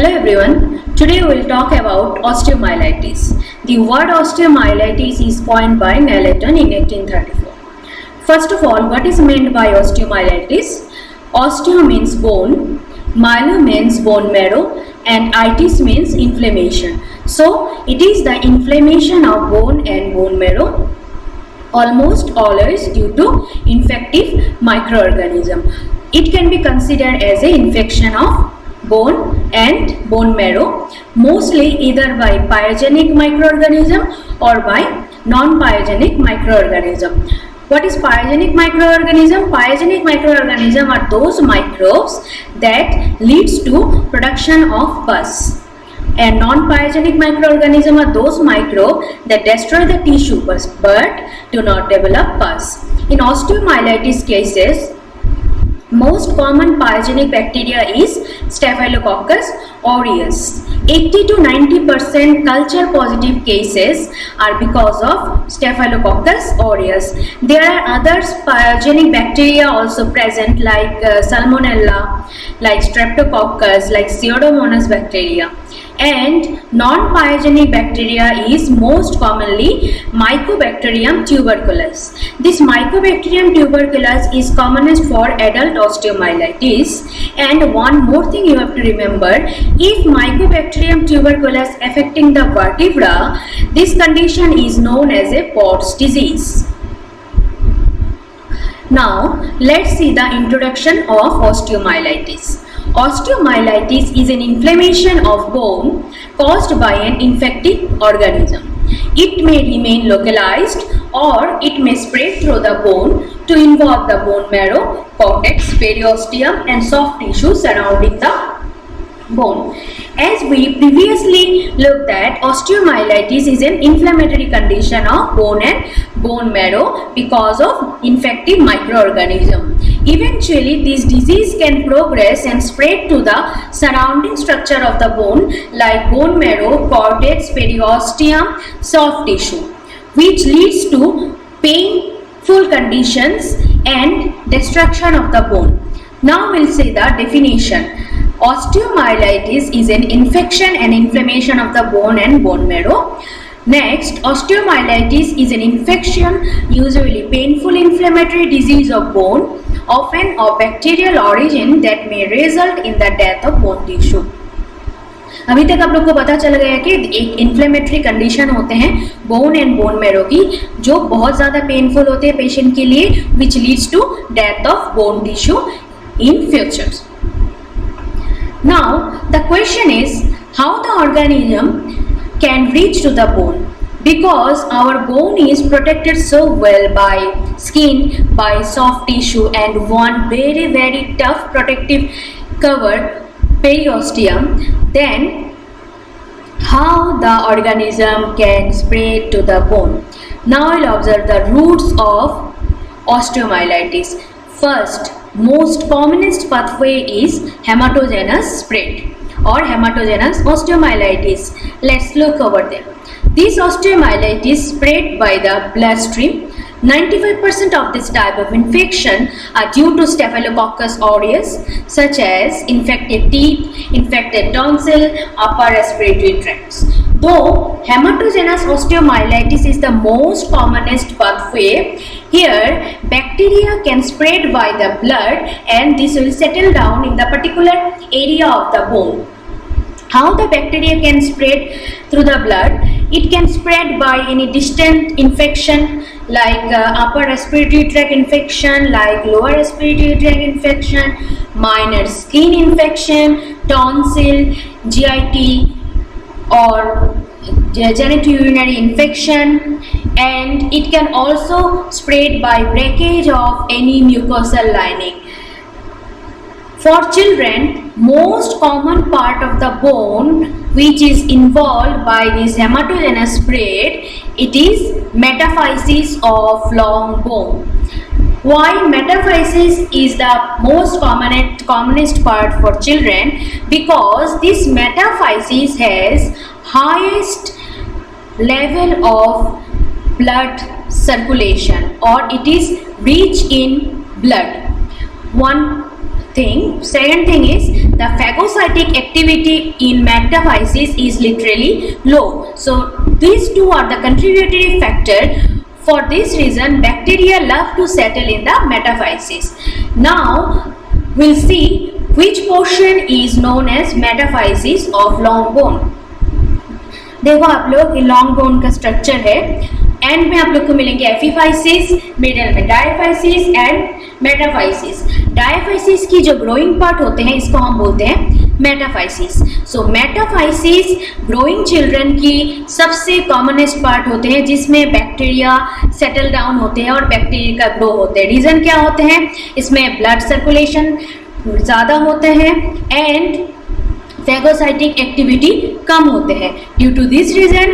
Hello everyone, today we will talk about osteomyelitis. The word osteomyelitis is coined by Nelaton in 1834. First of all, what is meant by osteomyelitis? Osteo means bone, myelo means bone marrow, and itis means inflammation. So, it is the inflammation of bone and bone marrow, almost always due to infective microorganism. It can be considered as an infection of bone and bone marrow, mostly either by pyogenic microorganism or by non-pyogenic microorganism. What is pyogenic microorganism? Pyogenic microorganism are those microbes that leads to production of pus. And non-pyogenic microorganism are those microbes that destroy the tissue but do not develop pus. In osteomyelitis cases, most common pyogenic bacteria is Staphylococcus aureus. 80 to 90% culture positive cases are because of Staphylococcus aureus. There are other pyogenic bacteria also present like Salmonella, like Streptococcus, like Pseudomonas bacteria. And non-pyogenic bacteria is most commonly Mycobacterium tuberculous. This Mycobacterium tuberculous is commonest for adult osteomyelitis. And one more thing you have to remember, if Mycobacterium tuberculous affecting the vertebra, this condition is known as a Pott's disease. Now, let's see the introduction of osteomyelitis. Osteomyelitis is an inflammation of bone caused by an infective organism. It may remain localized or it may spread through the bone to involve the bone marrow, cortex, periosteum and soft tissue surrounding the bone. As we previously looked at, osteomyelitis is an inflammatory condition of bone and bone marrow because of infective microorganism. Eventually, this disease can progress and spread to the surrounding structure of the bone like bone marrow, cortex, periosteum, soft tissue, which leads to painful conditions and destruction of the bone. Now we'll see the definition. Osteomyelitis is an infection and inflammation of the bone and bone marrow. Next, osteomyelitis is an infection, usually painful inflammatory disease of bone, often of bacterial origin that may result in the death of bone tissue. अभी तक आप लोग को पता चल गया कि एक इन्फ्लेमेटरी कंडीशन होते हैं बोन एंड बोन मैरो की, जो बहुत ज़्यादा पेनफुल होते हैं पेशेंट के लिए, which leads to death of bone tissue in future. Now, the question is how the organism can reach to the bone, because our bone is protected so well by skin, by soft tissue and one very tough protective cover, periosteum. Then how the organism can spread to the bone? Now we'll observe the roots of osteomyelitis. First, most commonest pathway is hematogenous spread or hematogenous osteomyelitis. Let's look over there. This osteomyelitis spread by the bloodstream. 95% of this type of infection are due to Staphylococcus aureus, such as infected teeth, infected tonsil, upper respiratory tracts. Though hematogenous osteomyelitis is the most commonest pathway, here bacteria can spread by the blood and this will settle down in the particular area of the bone. How the bacteria can spread through the blood? It can spread by any distant infection like upper respiratory tract infection, like lower respiratory tract infection, minor skin infection, tonsil, GIT or genitourinary infection, and it can also spread by breakage of any mucosal lining. For children, most common part of the bone which is involved by this hematogenous spread, it is metaphysis of long bone. Why metaphysis is the most commonest part for children? Because this metaphysis has highest level of blood circulation or it is rich in blood. One thing. Second thing is the phagocytic activity in metaphysis is literally low. So these two are the contributory factor. For this reason, bacteria love to settle in the metaphysis. Now we'll see which portion is known as metaphysis of long bone. देखो आप लोग ये long bone का structure है. And में आप लोग को मिलेंगे एफिफाइसिस, मिडल में डायफाइसिस एंड मेटाफाइसिस. डायफाइसिस की जो ग्रोइंग पार्ट होते हैं इसको हम बोलते हैं मेटाफाइसिस. सो मेटाफाइसिस ग्रोइंग चिल्ड्रन की सबसे कॉमनेस्ट पार्ट होते हैं जिसमें बैक्टीरिया सेटल डाउन होते हैं और बैक्टीरिया का ग्रो होते हैं. रीजन क्या होते हैं? इसमें ब्लड सर्कुलेशन ज़्यादा होते हैं एंड phagocytic activity कम होते हैं. Due to this reason,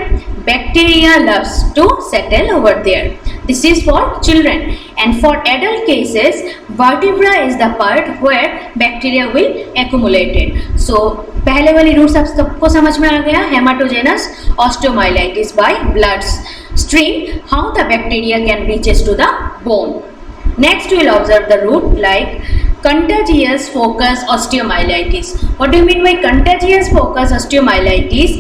bacteria loves to settle over there. This is for children. And for adult cases, vertebra is the part where bacteria will accumulate it. So पहले वाली roots आप सबको समझ में आ गया. Hematogenous osteomyelitis by blood stream. How the bacteria can reaches to the bone. Next we will observe the root like contagious focus osteomyelitis. What do you mean by contagious focus osteomyelitis?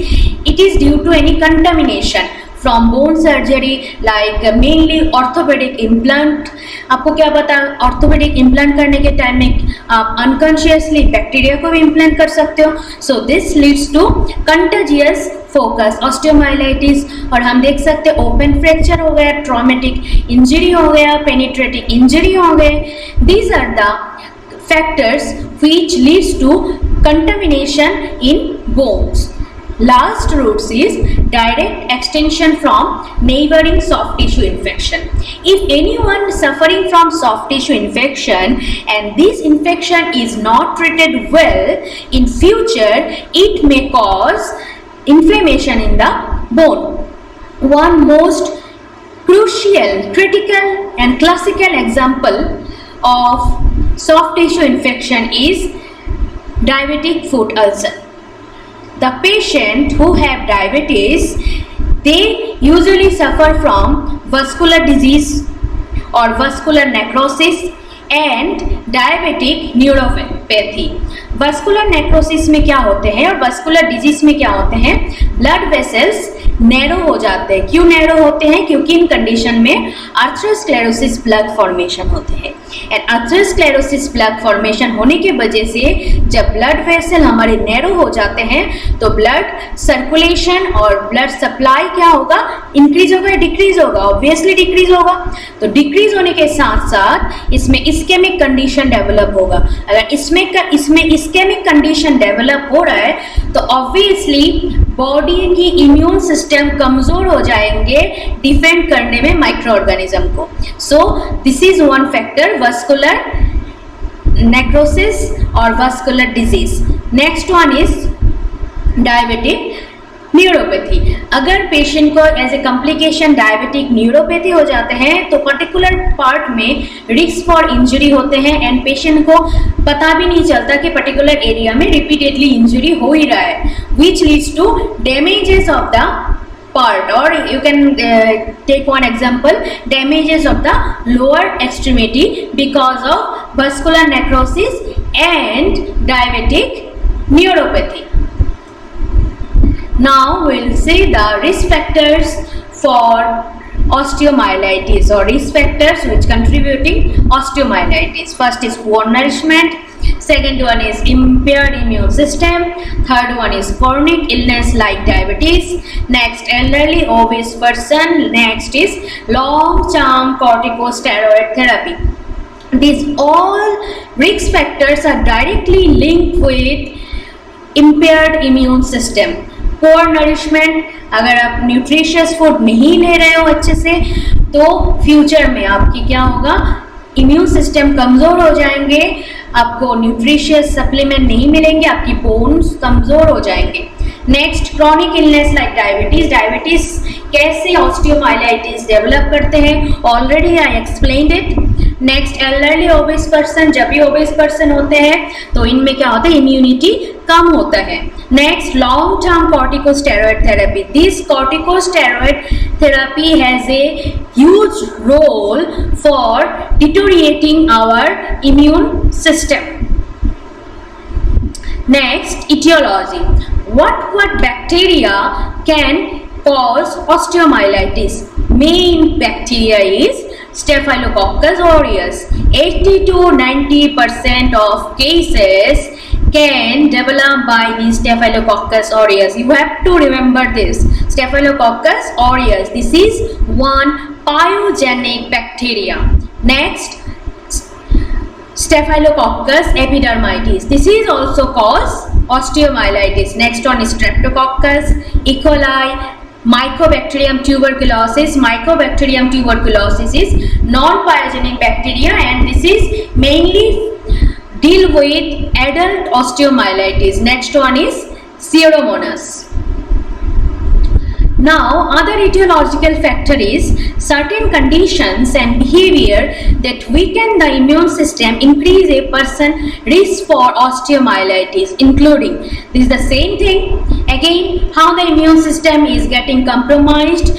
It is due to any contamination from bone surgery like mainly orthopedic implant. आपको क्या पता orthopedic implant करने के time में आप unconsciously bacteria को भी implant कर सकते हो. So this leads to contagious focus osteomyelitis. और हम देख सकते हैं open fracture हो गया, traumatic injury हो गया, penetrating injury हो गए. These are the factors which leads to contamination in bones. Last roots is direct extension from neighboring soft tissue infection. If anyone suffering from soft tissue infection and this infection is not treated well, in future it may cause inflammation in the bone. One most crucial, critical and classical example of soft tissue infection is diabetic foot ulcer. The patient who have diabetes, they usually suffer from vascular disease or vascular necrosis and diabetic neuropathy. vascular necrosis में क्या होते हैं और vascular disease में क्या होते हैं? blood vessels narrow हो जाते हैं. क्यों नैरो होते हैं? क्योंकि इन कंडीशन में आर्थरोस्क्लेरोसिस प्लग फॉर्मेशन होते हैं. एंड आर्थरोस्क्लेरोसिस प्लग फॉर्मेशन होने की वजह से जब ब्लड वेसल हमारे नैरो हो जाते हैं तो ब्लड सर्कुलेशन और ब्लड सप्लाई क्या होगा? इंक्रीज होगा या डिक्रीज होगा? ऑब्वियसली डिक्रीज होगा. तो डिक्रीज होने के साथ साथ इसमें इस्केमिक कंडीशन डेवलप होगा. अगर इसमें इस्केमिक कंडीशन डेवलप हो रहा है तो ऑब्वियसली बॉडी की इम्यून सिस्टम कमजोर हो जाएंगे डिफेंड करने में माइक्रो ऑर्गेनिज्म को. So this is one factor, vascular necrosis और vascular disease. Next one is diabetic neuropathy. अगर पेशेंट को as a complication diabetic neuropathy हो जाते हैं तो पर्टिकुलर पार्ट में रिस्क फॉर इंजरी होते हैं एंड पेशेंट को पता भी नहीं चलता कि पर्टिकुलर एरिया में रिपीटेडली इंजरी हो ही रहा है, which leads to damages of the part. Or you can take one example, damages of the lower extremity because of vascular necrosis and diabetic neuropathy. Now we'll see the risk factors for osteomyelitis or risk factors which contributing osteomyelitis. First is poor nourishment, second one is impaired immune system, third one is chronic illness like diabetes, next elderly obese person, next is long term corticosteroid therapy. These all risk factors are directly linked with impaired immune system. Poor nourishment, अगर आप nutritious food नहीं ले रहे हो अच्छे से तो future में आपकी क्या होगा? इम्यून सिस्टम कमज़ोर हो जाएंगे, आपको न्यूट्रिशियस सप्लीमेंट नहीं मिलेंगे, आपकी बोन्स कमज़ोर हो जाएंगे. Next chronic illness like diabetes. Diabetes कैसे ऑस्टियोमाइलाइटिस डेवलप करते हैं? Already I explained it. Next elderly obese person. जब भी ओबेस पर्सन होते हैं तो इनमें क्या होता है? इम्यूनिटी कम होता है. Next long term corticosteroid therapy. This corticosteroid therapy has a huge role for deteriorating our immune system. Next, etiology. What bacteria can cause osteomyelitis? Main bacteria is Staphylococcus aureus. 80 to 90% of cases can develop by the Staphylococcus aureus. You have to remember this. Staphylococcus aureus. This is one pyogenic bacteria. Next, Staphylococcus epidermidis. This is also cause osteomyelitis. Next one is Streptococcus, E. coli, Mycobacterium tuberculosis. Mycobacterium tuberculosis is non-pyogenic bacteria, and this is mainly deal with adult osteomyelitis. Next one is Pseudomonas. Now, other etiological factor is certain conditions and behavior that weaken the immune system increase a person risk for osteomyelitis, including this is the same thing again, how the immune system is getting compromised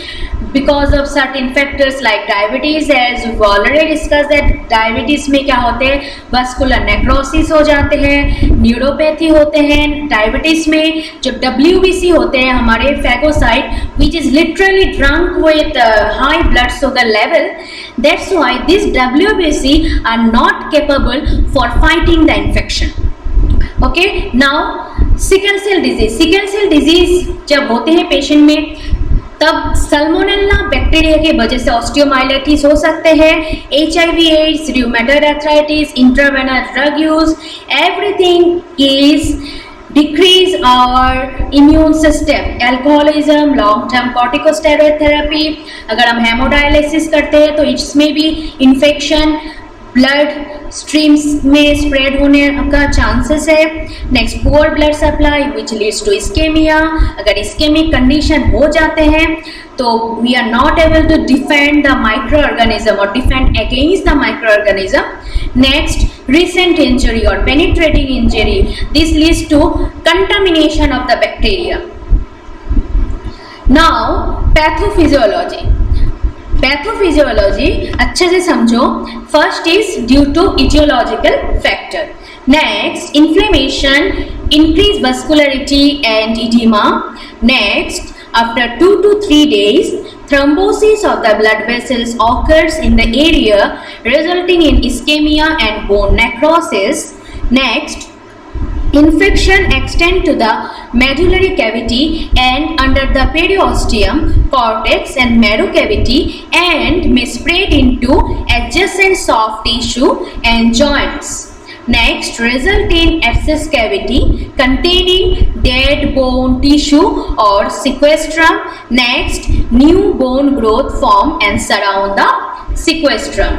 because of certain factors like diabetes. As we've already discussed that diabetes में क्या होते हैं, vascular necrosis हो जाते हैं, neuropathy होते हैं. Diabetes में जो WBC होते हैं हमारे phagocyte which is literally drunk with high blood sugar level. That's why this WBC are not capable for fighting the infection. Okay, now sickle cell disease. Sickle cell disease जब होते हैं patient में तब Salmonella bacteria की वजह से osteomyelitis हो सकते हैं. HIV AIDS, rheumatoid arthritis, intravenous drug use, everything is decrease our immune system. Alcoholism, long term corticosteroid therapy, अगर हम हेमोडायलिसिस करते हैं तो इसमें भी इन्फेक्शन ब्लड स्ट्रीम्स में स्प्रेड होने का चांसेस है. Next, poor blood supply which leads to ischemia. अगर इस्केमिक कंडीशन हो जाते हैं तो we are not able to defend the micro organism और defend against the micro organism. Next, recent injury or penetrating injury. This leads to contamination of the bacteria. Now, pathophysiology. Pathophysiology अच्छे से समझो. First is due to etiological factor. Next, inflammation, increase vascularity and edema. Next, after 2 to 3 days, thrombosis of the blood vessels occurs in the area resulting in ischemia and bone necrosis. Next, infection extend to the medullary cavity and under the periosteum, cortex and marrow cavity and may spread into adjacent soft tissue and joints. Next, result in abscess cavity containing dead bone tissue or sequestrum. Next, new bone growth form and surround the sequestrum.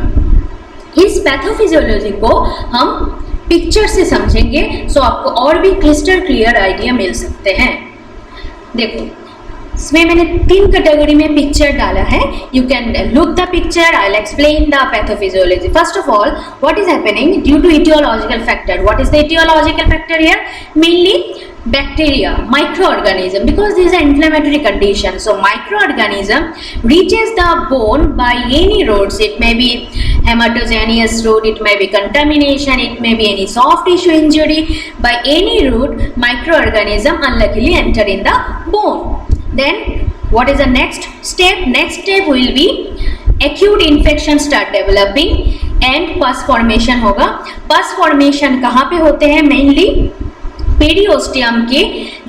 इस pathophysiology को हम picture से समझेंगे सो आपको और भी crystal clear idea मिल सकते हैं. देखो, इसमें मैंने 3 कैटेगरी में पिक्चर डाला है. You can look the picture. I will explain the pathophysiology. First of all, what is happening due to etiological factor. What is the etiological factor here? Mainly bacteria, microorganism, because this is an inflammatory condition. So microorganism reaches the bone by any routes. It may be hematogenous route, it may be contamination, it may be any soft tissue injury. By any route, microorganism unluckily enter in the bone. Then what is the next step? Next step will be acute infection start developing and pus formation होगा. Pus formation कहाँ पे होते हैं? Mainly periosteum के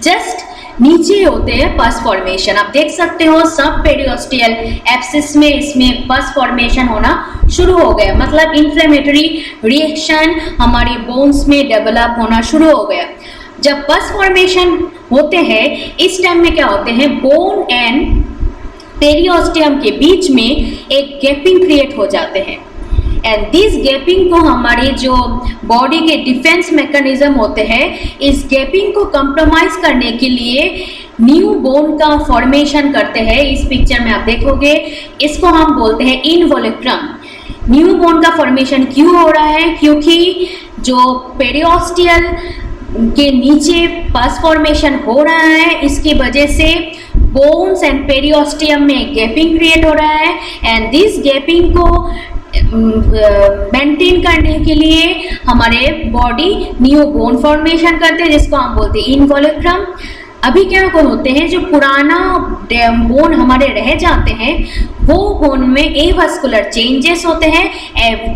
just नीचे होते हैं pus formation. आप देख सकते हो सब पेरियोस्टियल एब्सिस में इसमें पस फॉर्मेशन होना शुरू हो गया. मतलब इन्फ्लेमेटरी रिएक्शन हमारी बोन्स में डेवलप होना शुरू हो गया. जब पस फॉर्मेशन होते हैं इस टाइम में क्या होते हैं, बोन एंड पेरियोस्टियम के बीच में एक गैपिंग क्रिएट हो जाते हैं. एंड दिस गैपिंग को हमारी जो बॉडी के डिफेंस मैकेनिज्म होते हैं, इस गैपिंग को कंप्रोमाइज करने के लिए न्यू बोन का फॉर्मेशन करते हैं. इस पिक्चर में आप देखोगे इसको हम बोलते हैं इनवोल्यूक्रम. न्यू बोन का फॉर्मेशन क्यों हो रहा है? क्योंकि जो पेरियोस्टियल के नीचे पस फॉर्मेशन हो रहा है इसकी वजह से बोन्स एंड पेरियोस्टियम में गैपिंग क्रिएट हो रहा है. एंड दिस गैपिंग को मेंटेन करने के लिए हमारे बॉडी न्यू बोन फॉर्मेशन करते हैं, जिसको हम बोलते हैं इनवॉल्यूक्रम। अभी क्या होते हैं, जो पुराना बोन हमारे रह जाते हैं वो बोन में एवास्कुलर चेंजेस होते हैं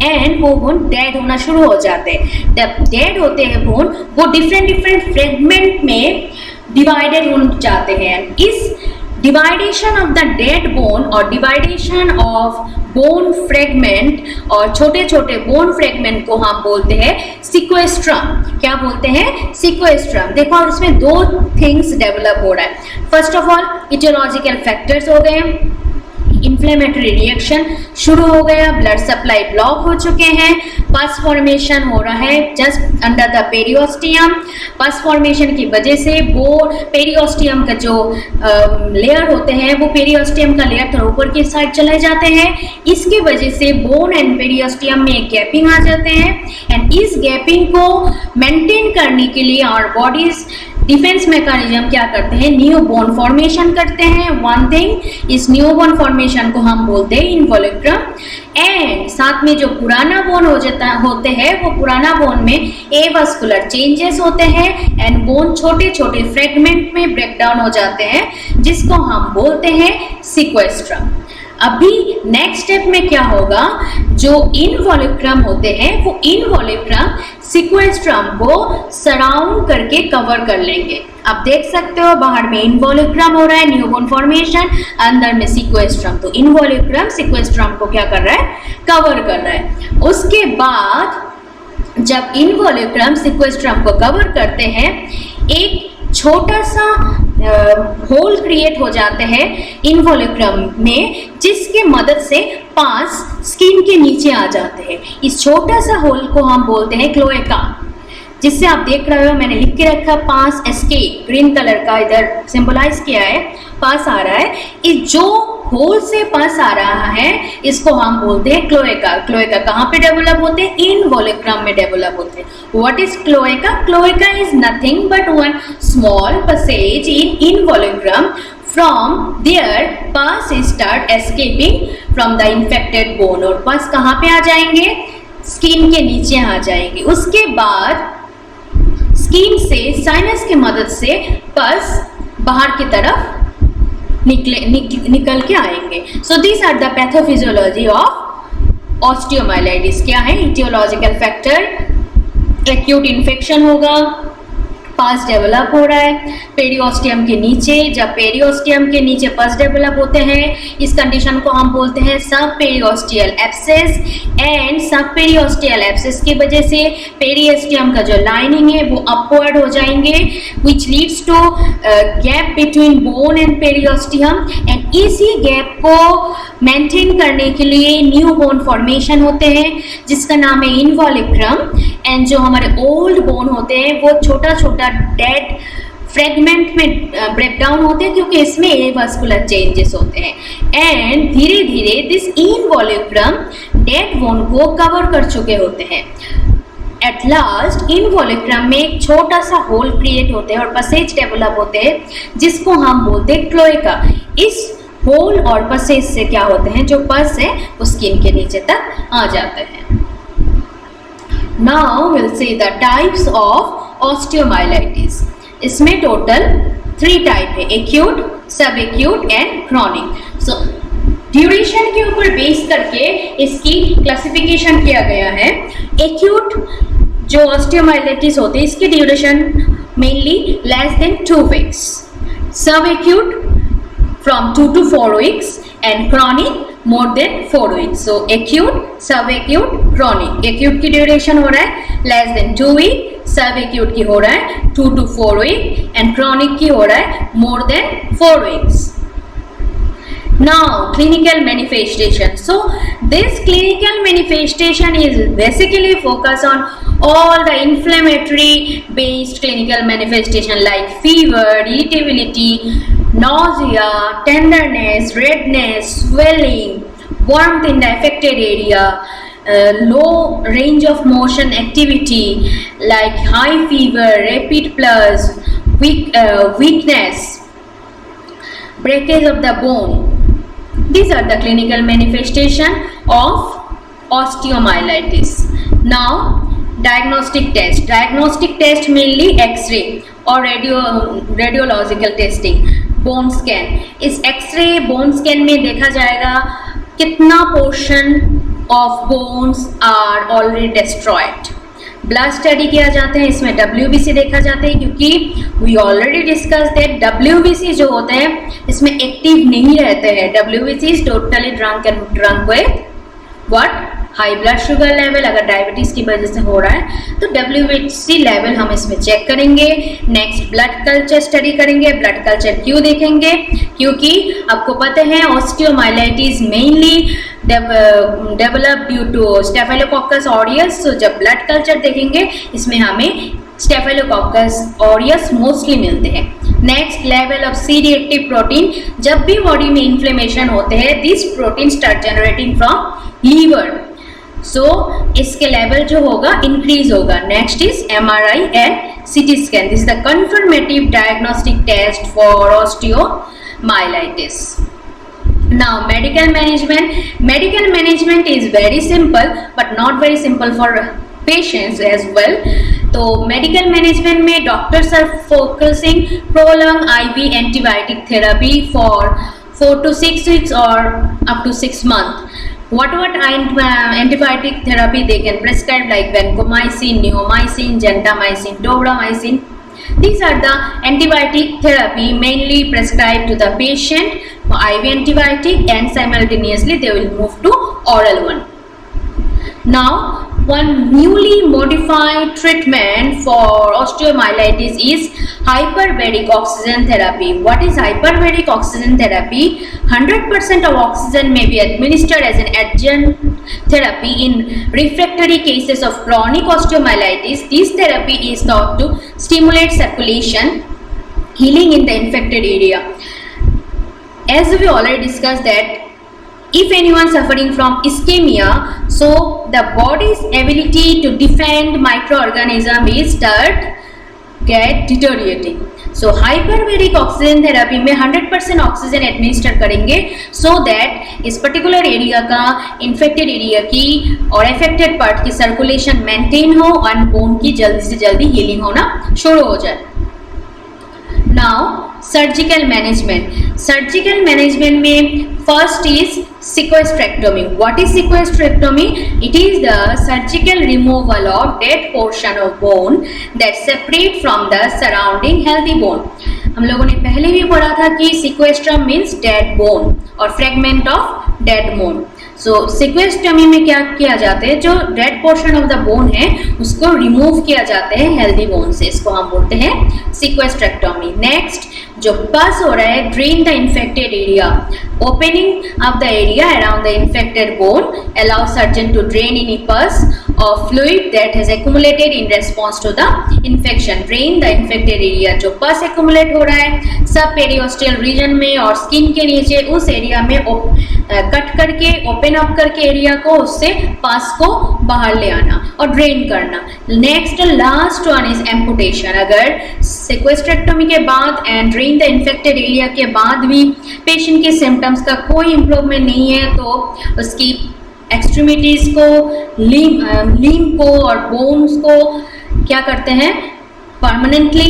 एंड वो बोन डेड होना शुरू हो जाते हैं। जब डेड होते हैं बोन, वो डिफरेंट फ्रेगमेंट में डिवाइडेड हो जाते हैं। इस डिवाइडेशन ऑफ द डेड बोन और डिवाइडेशन ऑफ बोन फ्रेगमेंट और छोटे छोटे बोन फ्रेगमेंट को हम बोलते हैं सिक्वेस्ट्रम। क्या बोलते हैं? सिक्वेस्ट्रम। देखो इसमें दो थिंग्स डेवलप हो रहा है। First of all aetiological factors हो गए, इन्फ्लेमेटरी रिएक्शन शुरू हो गया, ब्लड सप्लाई ब्लॉक हो चुके हैं, पस फॉर्मेशन हो रहा है just under the periosteum. Pus formation की वजह से वो पेरियोस्टियम का जो लेयर होते हैं वो पेरियोस्टियम का लेयर थोड़ा ऊपर की साइड चले जाते हैं। इसकी वजह से बोन एंड पेरियोस्टियम में एक गैपिंग आ जाते हैं एंड इस गैपिंग को मेंटेन करने के लिए आवर बॉडीज डिफेंस मैकेनिज्म क्या करते हैं? न्यू बोन फॉर्मेशन करते हैं। वन थिंग, इस न्यू बोन फॉर्मेशन को हम बोलते हैं इनवॉल्यूक्रम। एंड साथ में जो पुराना बोन होते हैं वो पुराना बोन में एवास्कुलर चेंजेस होते हैं एंड बोन छोटे छोटे फ्रेगमेंट में ब्रेक डाउन हो जाते हैं, जिसको हम बोलते हैं सिक्वेस्ट्रम। अभी नेक्स्ट स्टेप में क्या होगा, जो इनवॉल्यूक्रम होते हैं वो इनवॉल्यूक्रम सिक्वेस्ट्रम को सराउंड करके कवर कर लेंगे। आप देख सकते हो बाहर में इनवॉल्यूक्रम हो रहा है, न्यू बोन फॉर्मेशन, अंदर में सिक्वेस्ट्रम। तो इनवॉल्यूक्रम सिक्वेस्ट्रम को क्या कर रहा है? कवर कर रहा है। उसके बाद जब इनवॉल्यूक्रम सिक्वेस्ट्रम को कवर करते हैं, एक छोटा सा होल क्रिएट हो जाते हैं इनवॉल्यूक्रम में, जिसके मदद से पास स्किन के नीचे आ जाते हैं। इस छोटा सा होल को हम बोलते हैं क्लोएका, जिससे आप देख रहे हो मैंने लिख के रखा पास एस्केप, ग्रीन कलर का इधर सिंबलाइज किया है, पास आ रहा है। इस जो होल से पास आ रहा है इसको हम बोलते हैं क्लोएका। क्लोएका कहाँ पे डेवलप होते हैं? इनवॉल्यूक्रम में डेवलप होते हैं। What is cloaca? Cloaca is nothing but one small passage in involucrum. From there, pus start escaping from the infected bone और pus कहाँ पे आ जाएंगे? स्किन के नीचे आ जाएंगे। उसके बाद स्किन से साइनस की मदद से पस बाहर की तरफ निकल के आएंगे। So this are the pathophysiology of osteomyelitis. क्या है? इटियोलॉजिकल फैक्टर, एक्यूट इन्फेक्शन होगा, पस डेवलप हो रहा है पेरियोस्टियम के नीचे। जब पेरियोस्टियम के नीचे पस डेवलप होते हैं, इस कंडीशन को हम बोलते हैं सब पेरियोस्टियल एब्सेस। एंड सब पेरियोस्टियल एब्सेस की वजह से पेरियोस्टियम का जो लाइनिंग है वो अपवर्ड हो जाएंगे, which leads to gap between bone and periosteum. And इसी गैप को मेंटेन करने के लिए न्यू बोन फॉर्मेशन होते हैं, जिसका नाम है इनवॉल्यूक्रम। एंड जो हमारे ओल्ड बोन होते हैं वो छोटा छोटा डेड फ्रेगमेंट में ब्रेक डाउन होते हैं, क्योंकि इसमें एवास्कुलर चेंजेस होते हैं। एंड धीरे धीरे दिस इनवॉल्यूक्रम डेड बोन को कवर कर चुके होते हैं। एट लास्ट इनवॉल्यूक्रम में एक छोटा सा होल क्रिएट होते हैं और पैसेज डेवलप होते हैं, जिसको हम बोलते हैं क्लोएका। इस होल और पैसेज से क्या होते हैं, जो पस है वो स्किन के नीचे तक आ जाते हैं। Now will see the types of osteomyelitis. इसमें टोटल 3 टाइप है, एक्यूट, सब acute and chronic. So duration के ऊपर बेस करके इसकी क्लासिफिकेशन किया गया है। एक्यूट जो ऑस्टियोमाइलाइटिस होती है इसकी duration mainly less than 2 weeks, सब acute from 2 to 4 weeks and chronic more than 4 weeks. So acute, subacute, chronic. Acute की duration हो रहा है less than 2 week, subacute की हो रहा है 2 to 4 week and chronic की हो रहा है more than 4 weeks. Now clinical manifestation. So this clinical manifestation is basically focused on all the inflammatory based clinical manifestation like fever, irritability, nausea, tenderness, redness, swelling, warmth in the affected area, low range of motion activity like high fever, rapid pulse, weakness, breakage of the bone. These are the clinical manifestation of osteomyelitis. Now diagnostic test mainly x-ray or radiological testing. Bone scan, इस X-ray bone scan में देखा जाएगा कितना portion of bones are already destroyed. Blood study किया जाते हैं, इसमें WBC देखा जाता है, क्योंकि we already discuss that WBC जो होते हैं इसमें एक्टिव नहीं रहते हैं. WBC is totally drunk with what, high blood sugar level. अगर डायबिटीज की वजह से हो रहा है तो WBC लेवल हम इसमें चेक करेंगे. नेक्स्ट ब्लड कल्चर स्टडी करेंगे. ब्लड कल्चर क्यों देखेंगे, क्योंकि आपको पता है osteomyelitis mainly develop due to staphylococcus aureus. तो जब ब्लड कल्चर देखेंगे इसमें हमें स्टेफिलोकोकस ऑरियस मोस्टली मिलते हैं. Next level of C reactive protein. जब भी बॉडी में इन्फ्लेमेशन होते हैं this protein start generating from liver. So इसके लेवल जो होगा इंक्रीज होगा. Next is MRI and CT scan. This is the confirmative diagnostic test for osteomyelitis. Now medical management is very simple but not very simple for patients as well. तो medical management में doctors are focusing prolonged IV antibiotic therapy for 4 to 6 weeks or up to 6 months. What antibiotic therapy they can prescribe, like vancomycin, neomycin, gentamicin, tobramycin. These are the antibiotic therapy mainly prescribed to the patient for IV antibiotic, and simultaneously they will move to oral one. Now one newly modified treatment for osteomyelitis is hyperbaric oxygen therapy. What is hyperbaric oxygen therapy? 100% of oxygen may be administered as an adjunct therapy in refractory cases of chronic osteomyelitis. This therapy is thought to stimulate circulation, healing in the infected area. As we already discussed that if anyone suffering from ischemia, so the body's ability to defend microorganism is start get deteriorating. So hyperbaric oxygen therapy में 100% oxygen administer करेंगे so that इस particular area का infected area की और affected part की circulation maintain हो और bone की जल्दी से जल्दी हीलिंग होना शुरू हो जाए. Now surgical management में first is sequestrectomy. What is sequestrectomy? It is the surgical removal of dead portion of bone that separate from the surrounding healthy bone. हम लोगों ने पहले भी पढ़ा था कि sequestrum means dead bone और fragment of dead bone. सो सिक्वेस्टमी में क्या किया जाता है, जो dead portion of the bone है उसको रिमूव किया जाता है हेल्दी बोन से, इसको हम बोलते हैं सिक्वेस्ट्रेक्टोमी. नेक्स्ट जो पस हो रहा है, drain the infected area. Opening of the area around the infected bone allow surgeon to drain any pus और fluid that has accumulated in response to the infection. Drain the infected area. जो pus accumulate हो रहा है सब periosteal reason में और skin के नीचे उस एरिया में कट करके ओपन अप करके एरिया को उससे पास को बाहर ले आना और ड्रेन करना. Next last one is amputation. अगर सिक्वेस्ट्रेक्टोमी के बाद and drain the infected area के बाद भी पेशेंट के सिम्टम्स का कोई इम्प्रूवमेंट नहीं है तो उसकी एक्सट्रीमिटीज को, लीम को और बोन्स को क्या करते हैं, परमानेंटली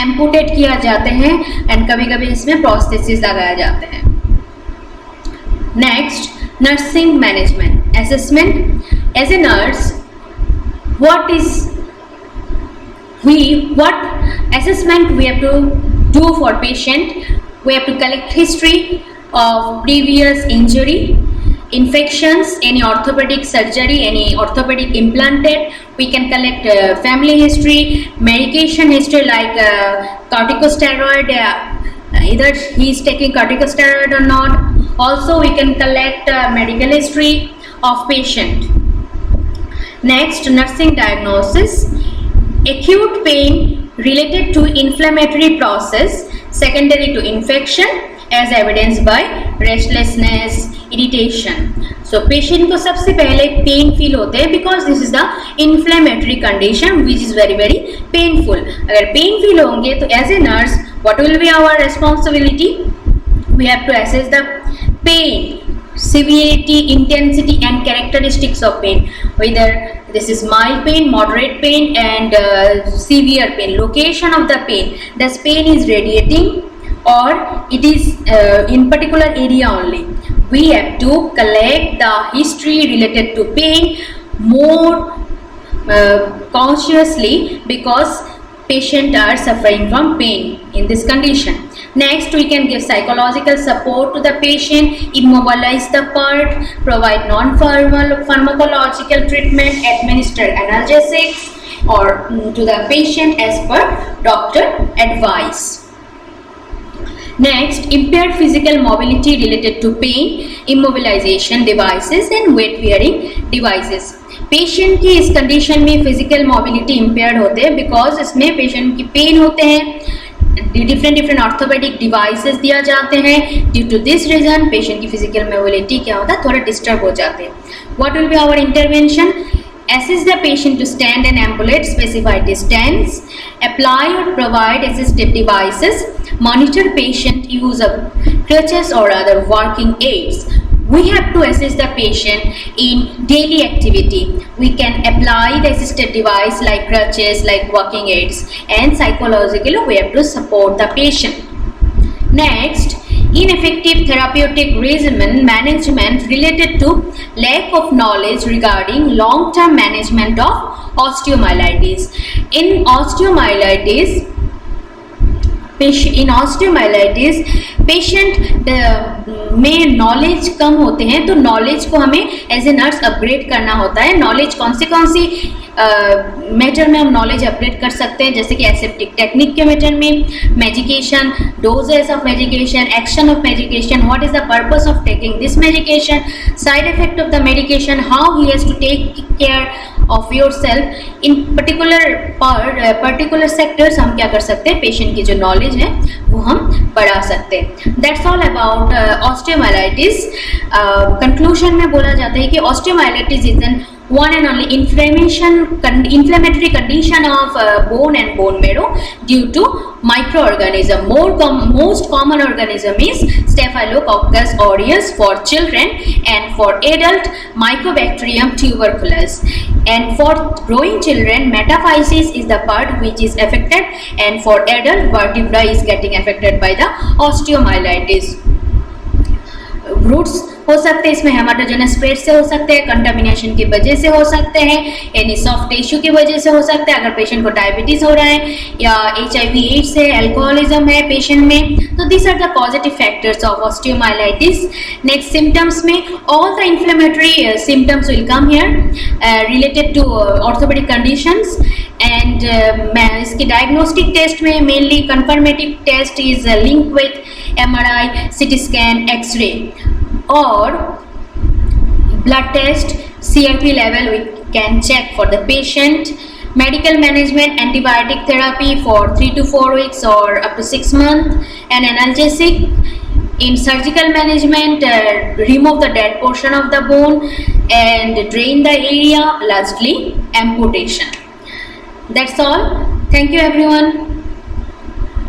एम्पुटेट किया जाते हैं एंड कभी कभी इसमें प्रोस्थेसिस लगाए जाते हैं. Next, nursing management assessment. As a nurse, what assessment we have to do for patient? We have to collect history of previous injury, infections, any orthopedic surgery, any orthopedic implanted. We can collect family history, medication history like corticosteroid. Either he is taking corticosteroid or not. Also we can collect medical history of patient. Next, nursing diagnosis. Acute pain related to inflammatory process secondary to infection as evidenced by restlessness, irritation. So patient को सबसे पहले pain feel होते हैं because this is the inflammatory condition which is very very painful. अगर pain feel होंगे तो as a nurse what will be our responsibility? We have to assess the pain severity, intensity and characteristics of pain, whether this is mild pain, moderate pain and severe pain, location of the pain, does pain is radiating or it is in particular area only. We have to collect the history related to pain more consciously, because patients are suffering from pain in this condition. Next, we can give psychological support to the patient, immobilize the part, provide non-pharmacological treatment, administer analgesics or to the patient as per doctor advice. Next, impaired physical mobility related to pain, immobilization devices and weight bearing devices. Patient की इस condition में physical mobility impaired होते हैं because इसमें patient की pen होते हैं, different orthopaedic devices दिया जाते हैं. Due to this reason patient की फिजिकल मोबिलिटी क्या होता है, थोड़ा डिस्टर्ब हो जाते हैं. What will be our intervention? Assist the patient to stand and ambulate specified distance, apply or provide assistive devices, monitor patient use of crutches or other working aids. We have to assist the patient in daily activity. We can apply the assisted device like crutches, like walking aids, and psychologically we have to support the patient. Next, ineffective therapeutic regimen management related to lack of knowledge regarding long-term management of osteomyelitis. In osteomyelitis, patient में knowledge कम होते हैं, तो knowledge को हमें as a nurse upgrade करना होता है. Knowledge कौन सी मैटर में हम नॉलेज अपग्रेड कर सकते हैं, जैसे कि एसेप्टिक टेक्निक के मैटर में, medication, doses of medication, action of medication, what is the purpose of taking this medication, side effect of the medication, how he has to take care of yourself. In particular sectors हम क्या कर सकते हैं, patient की जो knowledge है वो हम बढ़ा सकते हैं. That's all about osteomyelitis. Conclusion में बोला जाता है कि osteomyelitis is an one and only inflammatory condition of bone and bone marrow due to microorganism. Most common organism is Staphylococcus aureus for children, and for adult Mycobacterium tuberculosis, and for growing children metaphysis is the part which is affected, and for adult vertebra is getting affected by the osteomyelitis. Roots हो सकते हैं इसमें, हेमाटोजेनस spread से हो सकते हैं, contamination की वजह से हो सकते हैं, एनी सॉफ्ट टिश्यू की वजह से हो सकता है, अगर पेशेंट को डायबिटीज हो रहा है या HIV एड्स है, अल्कोहलिज्म है पेशेंट में, तो this are the positive factors of osteomyelitis. Next symptoms में all the inflammatory symptoms will come here related to orthopedic conditions. And इसकी डायग्नोस्टिक टेस्ट में mainly confirmative test is link with MRI, CT scan, X-ray or blood test. CRP level we can check for the patient. Medical management, antibiotic therapy for 3 to 4 weeks or up to 6 months, and analgesic. In surgical management, remove the dead portion of the bone and drain the area, lastly amputation. That's all. Thank you everyone.